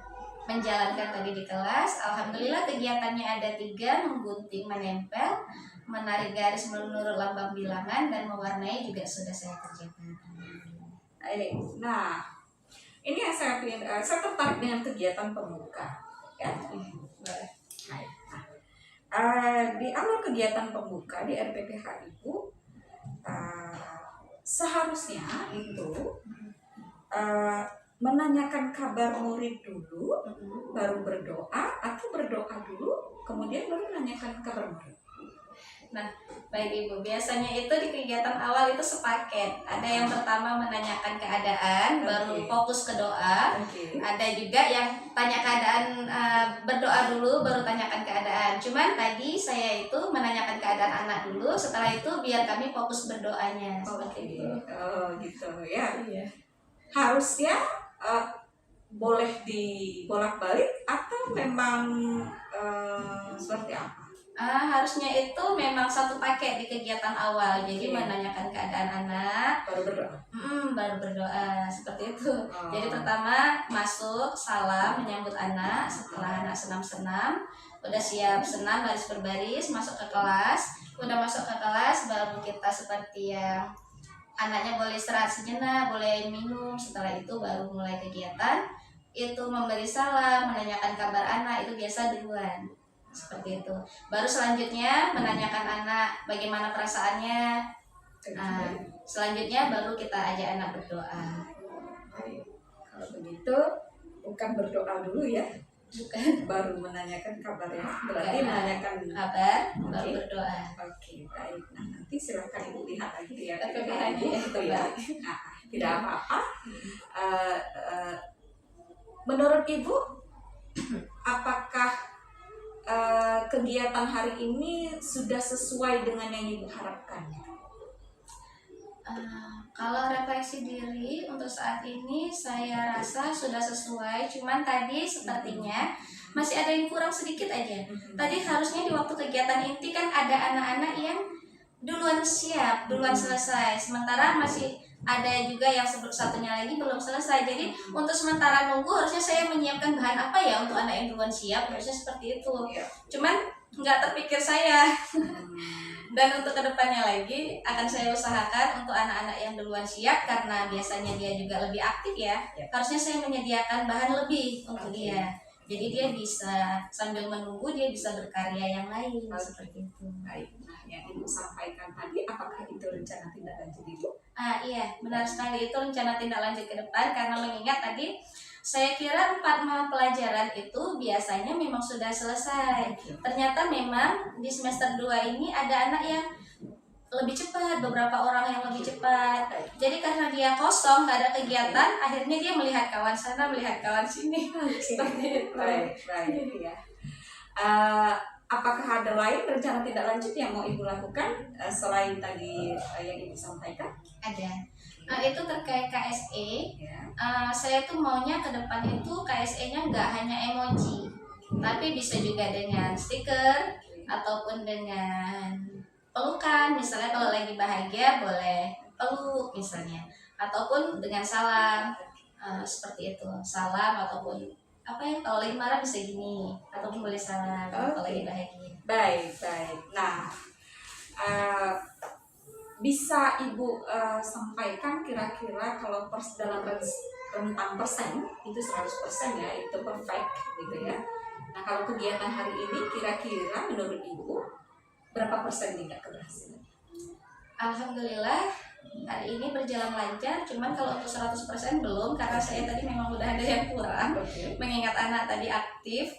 menjalankan tadi di kelas. Alhamdulillah kegiatannya ada 3, menggunting, menempel, menarik garis menurut lambang bilangan, dan mewarnai juga sudah saya kerjakan.
Nah, ini yang saya tertarik dengan kegiatan pembuka, ya. Di awal kegiatan pembuka di RPPH Ibu, seharusnya itu menanyakan kabar murid dulu, baru berdoa, atau berdoa dulu, kemudian baru menanyakan kabar murid.
Nah, baik Ibu, biasanya itu di kegiatan awal itu sepaket. Ada yang pertama menanyakan keadaan, baru fokus ke doa. Ada juga yang tanya keadaan, berdoa dulu, baru tanyakan keadaan. Cuman tadi saya itu menanyakan keadaan anak dulu, setelah itu biar kami fokus berdoanya. Seperti itu.
Oh, gitu ya.
Iya.
Harusnya boleh dibolak-balik atau memang seperti apa?
Harusnya itu memang satu paket di kegiatan awal. Jadi menanyakan keadaan anak,
baru berdoa.
Baru berdoa seperti itu. Jadi pertama masuk, salam, menyambut anak. Setelah anak senam-senam, udah siap senam baris berbaris, masuk ke kelas. Udah masuk ke kelas, baru kita seperti yang anaknya boleh istirahat sejenak, boleh minum. Setelah itu baru mulai kegiatan. Itu memberi salam, menanyakan kabar anak, itu biasa duluan. Seperti itu. Baru selanjutnya menanyakan anak bagaimana perasaannya. Selanjutnya baru kita ajak anak berdoa.
Kalau begitu bukan berdoa dulu ya,
Bukan.
baru menanyakan kabarnya. Berarti
Bukan.
menanyakan
Kabar, baru berdoa.
Oke, baik. Nah, nanti silakan Ibu lihat lagi ya.
Itu
ya. Nah, tidak apa-apa. Menurut Ibu, apakah kegiatan hari ini sudah sesuai dengan yang Ibu harapkan?
Kalau refleksi diri untuk saat ini saya rasa sudah sesuai. Cuman tadi sepertinya masih ada yang kurang sedikit aja. Tadi harusnya di waktu kegiatan inti kan ada anak-anak yang duluan siap, duluan selesai. Sementara masih ada juga yang satunya lagi belum selesai. Jadi untuk sementara nunggu harusnya saya menyiapkan bahan apa ya untuk anak yang duluan siap, harusnya seperti itu. Cuman nggak terpikir saya. Dan untuk kedepannya lagi akan saya usahakan untuk anak-anak yang duluan siap, karena biasanya dia juga lebih aktif ya. Harusnya saya menyediakan bahan lebih untuk dia. Jadi dia bisa sambil menunggu dia bisa berkarya yang lain seperti itu.
Baik. Nah, yang Ibu sampaikan tadi, apakah itu rencana tindak lanjut Ibu?
Iya, benar sekali, itu rencana tindak lanjut ke depan, karena mengingat tadi saya kira 4 pelajaran itu biasanya memang sudah selesai. Ternyata memang di semester 2 ini ada anak yang lebih cepat, beberapa orang yang lebih cepat. Jadi karena dia kosong, nggak ada kegiatan, akhirnya dia melihat kawan sana, melihat kawan sini. Seperti itu.
Baik ya. Apakah ada lain rencana tindak lanjut yang mau Ibu lakukan selain tadi yang Ibu sampaikan?
Ada. Itu terkait KSE. Saya tuh maunya ke depan itu KSE-nya nggak hanya emoji, tapi bisa juga dengan stiker ataupun dengan pelukan. Misalnya kalau lagi bahagia boleh peluk misalnya, ataupun dengan salam, seperti itu, salam ataupun apa ya, kalau lagi marah bisa gini, ataupun boleh salam kalau lagi bahagia.
Baik. Nah, bisa Ibu sampaikan kira-kira kalau dalam rentang persen itu 100% ya, itu perfect gitu ya. Nah, kalau kegiatan hari ini kira-kira menurut Ibu berapa persen tingkat keberhasilan?
Alhamdulillah hari ini berjalan lancar, cuman kalau untuk 100% belum, karena saya tadi memang udah ada yang kurang. Mengingat anak tadi aktif.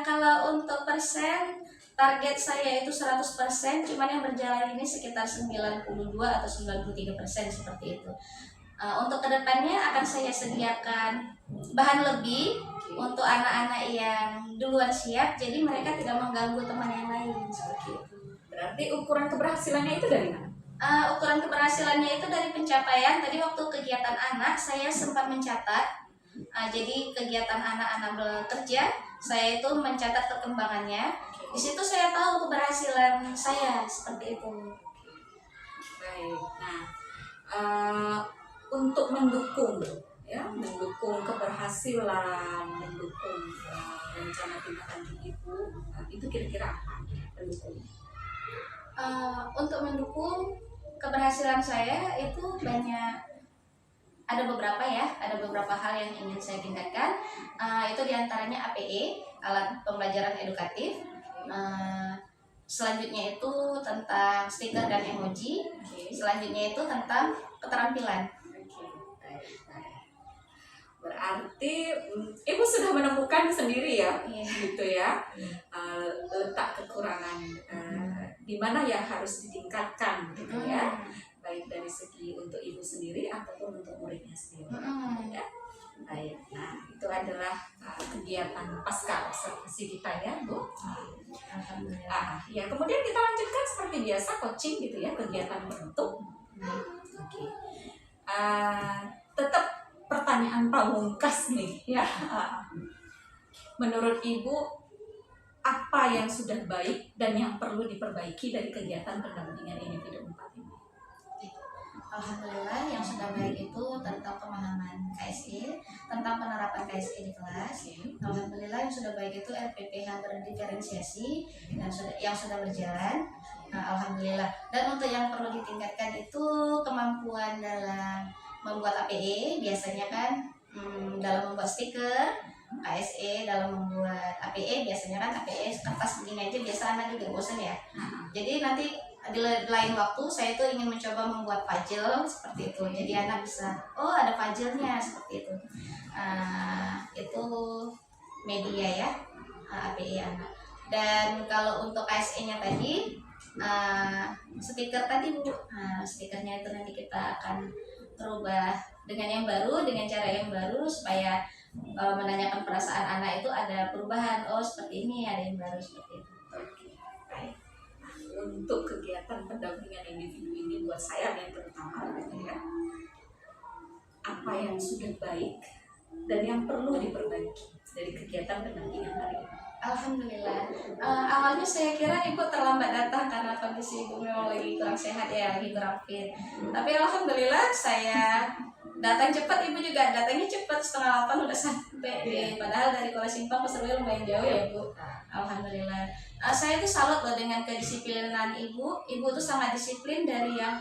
Kalau untuk persen, target saya itu 100%, cuman yang berjalan ini sekitar 92 atau 93% seperti itu. Untuk kedepannya akan saya sediakan bahan lebih untuk anak-anak yang duluan siap, jadi mereka tidak mengganggu teman yang lain seperti itu.
Berarti ukuran keberhasilannya itu dari mana?
Ukuran keberhasilannya itu dari pencapaian. Tadi waktu kegiatan anak saya sempat mencatat. Jadi kegiatan anak-anak bekerja, saya itu mencatat perkembangannya. Di situ saya tahu keberhasilan saya seperti itu.
Baik. Nah, untuk mendukung mendukung keberhasilan, mendukung rencana tindak lanjut Ibu, itu kira-kira apa mendukung?
Untuk mendukung keberhasilan saya itu ada beberapa hal yang ingin saya tingkatkan. Itu diantaranya APE, alat pembelajaran edukatif. Selanjutnya itu tentang stiker dan emoji. Selanjutnya itu tentang keterampilan.
Berarti Ibu sudah menemukan sendiri ya,
Iya.
gitu ya, letak kekurangan di mana yang harus ditingkatkan, gitu ya, baik dari segi untuk Ibu sendiri ataupun untuk muridnya sendiri. Ya. Baik, nah itu adalah kegiatan pasca observasi kita ya, Bu.
Alhamdulillah.
Ya, kemudian kita lanjutkan seperti biasa coaching gitu ya, kegiatan penutup. Oke. Tetap pertanyaan pamungkas nih ya. Menurut Ibu, apa yang sudah baik dan yang perlu diperbaiki dari kegiatan pendampingan individu 4 ini?
Alhamdulillah yang sudah baik itu tentang pemahaman KSE, tentang penerapan KSE di kelas. Alhamdulillah yang sudah baik itu RPPH berdiferensiasi yang sudah berjalan. Alhamdulillah. Dan untuk yang perlu ditingkatkan itu kemampuan dalam membuat APE, biasanya kan dalam membuat stiker, KSE dalam membuat APE, biasanya kan APE kertas begini aja biasa anak juga bosan ya. Jadi nanti di lain waktu saya itu ingin mencoba membuat puzzle seperti itu. Jadi anak bisa, oh ada puzzle-nya seperti itu. Itu media ya, APE anak. Dan kalau untuk KSE-nya tadi, stiker tadi Bu, stikernya itu nanti kita akan berubah dengan yang baru, dengan cara yang baru supaya menanyakan perasaan anak itu ada perubahan. Oh seperti ini, ada yang baru seperti itu.
Baik. Untuk kegiatan pendampingan individu ini buat saya yang terutama gitu ya, apa yang sudah baik dan yang perlu diperbaiki dari kegiatan pendampingan hari ini?
Alhamdulillah. Awalnya saya kira Ibu terlambat datang karena kondisi Ibu memang lagi kurang sehat ya, lagi kurang fit. Tapi alhamdulillah saya datang cepat, Ibu juga datangnya cepat, 7:30 udah sampai. Padahal dari Kuala Simpang ke Serui lumayan jauh ya Bu. Alhamdulillah. Saya tuh salut loh dengan kedisiplinan Ibu. Ibu tuh sangat disiplin dari yang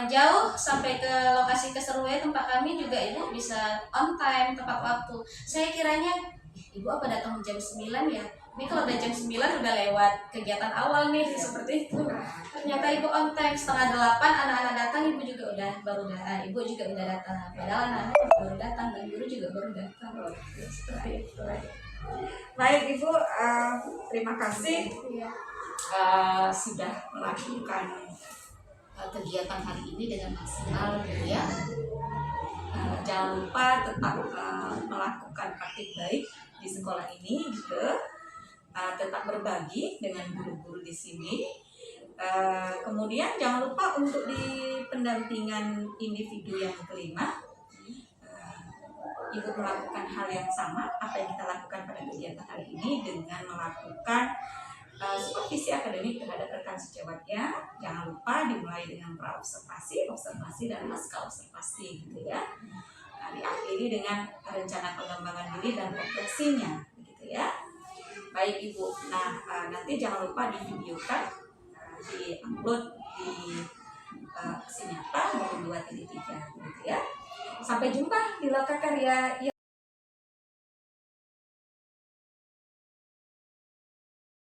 jauh sampai ke lokasi Keserue tempat kami juga Ibu bisa on time tepat waktu. Saya kiranya Ibu apa datang jam 9 ya? Ini kalau udah jam 9 udah lewat kegiatan awal nih seperti itu. Ternyata Ibu on time 7:30 anak-anak datang, Ibu juga baru datang. Ibu juga udah datang. Padahal anak-anak baru datang dan guru juga baru datang. Seperti itu.
Baik Ibu, terima kasih
Iya.
sudah melakukan kegiatan hari ini dengan maksimal gitu ya. Jangan lupa tetap melakukan praktik baik di sekolah ini gitu. Tetap berbagi dengan guru-guru di sini. Kemudian jangan lupa untuk di pendampingan individu yang kelima, Ibu melakukan hal yang sama apa yang kita lakukan pada kegiatan hari ini dengan melakukan supervisi akademik terhadap rekan sejawatnya. Jangan lupa dimulai dengan pra-observasi, observasi, dan pasca observasi gitu ya. Diakhiri dengan rencana pengembangan diri dan refleksinya gitu ya. Baik Ibu, nanti jangan lupa divideokan, di-upload di Sinyata maupun 2.3 gitu ya. Sampai jumpa di Loka Karya.